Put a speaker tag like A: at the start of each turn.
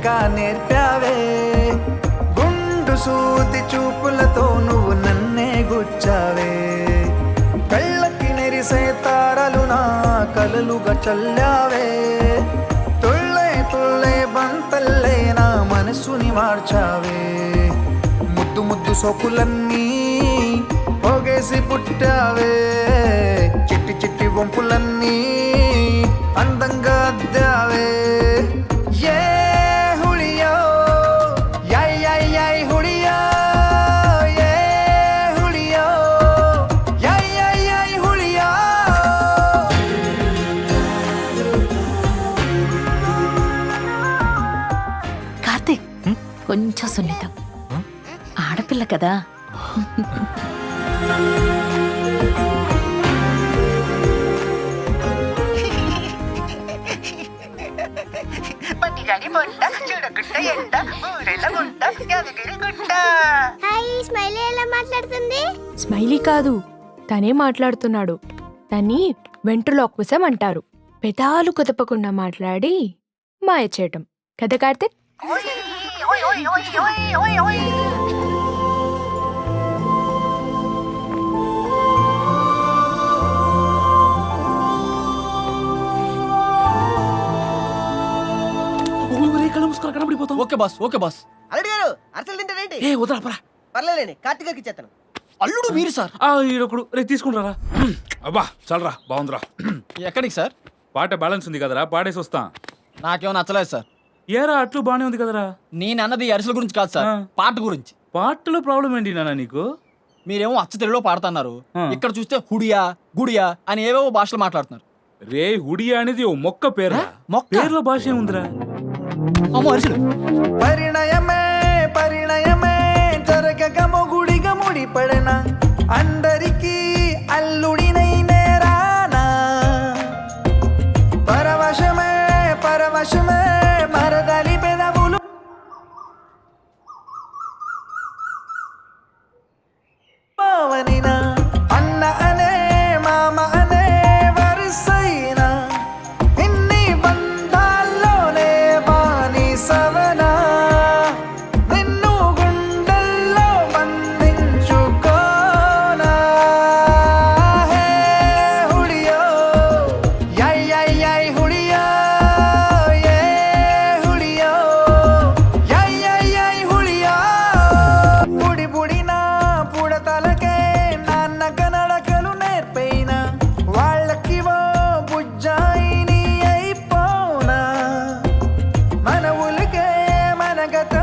A: ఇంకా నేర్పావే గుండు సూది చూపులతో నువ్వు నన్నే గుచ్చావే కళ్ళకి నెరిసే తారలు నా కలలుగా చల్లావే తుళ్ళే తుళ్ళే బంతల్లే నా మనసుని మార్చావే ముద్దు ముద్దు సోకులన్నీ పోగేసి పుట్టావే చిట్టి చిట్టి వంపులన్నీ అందంగా అద్దావే ఏ హుళియో యై యై యై హుళియో ఏ హుళియో యై యై యై హుళియో
B: కార్తీక్ కొంచెం సున్నితం ఆడపిల్ల కదా
C: స్మైలీ ఎలా మాట్లాడుతుంది?
D: స్మైలీ కాదు, తనే మాట్లాడుతున్నాడు. తన్ని వెంట్రులాక్విజం అంటారు. పెదాలు కుదపకుండా మాట్లాడి మాయ చేయటం కదా Karthik?
E: Okay boss, okay boss.
F: అల్లుడు గారు అరసలు తింటారేంటి?
E: ఏ వదలపరా,
F: పర్లేదండి, కార్తీక్ గారికి ఇచ్చేస్తాను.
E: అల్లుడు మీరు సార్.
G: ఈడొకడు రే తీసుకుంటారా. అబ్బా చల్రా బాగుందిరా.
E: ఎక్కడికి సార్?
G: పాట బ్యాలెన్స్ ఉంది కదరా, పాడేసి వస్తా.
E: నాకేమో నచ్చలేదు సార్.
G: ఏరా అట్లు బానే ఉంది కదరా.
E: నేను అన్నది అరిసెల గురించి కాదు సార్, పాట గురించి.
G: పాటలో ప్రాబ్లం ఏంటి నాన్న నీకు?
E: మీరేమో అచ్చ తెలుగులో పాడుతున్నారు, ఇక్కడ చూస్తే హుడియా గుడియా అని ఏవేవో భాషలు మాట్లాడుతున్నారు.
G: రే హుడియా అనేది ఓ మొక్క పేరు.
E: మొక్క
G: పేర్లో భాష ఏముందిరా?
E: అమ్మో అరిసెలు.
A: పరిణయమే పరిణయమే జరగక మొగుడిగా ముడిపడన అందరికీ అల్లుడినైనే రానా పరవశమే పరవశమే మరదలి పెదవులు పవనినా అన్న అనే మామ అనే వరుసైనా ఇన్ని బంధాల్లోనే బాని సవనా నిన్ను గుండెల్లో బంధించుకోనా హే హుడియో యై యై యై హుడియో ఏ హుడియో యై యై యై హుడియో బుడి బుడినా పుడతలకే నాన్న కనడకలు నేర్పైనా వాళ్ళకి ఓ బుజ్జాయిని అయిపోనా మన ఉలికే మన గత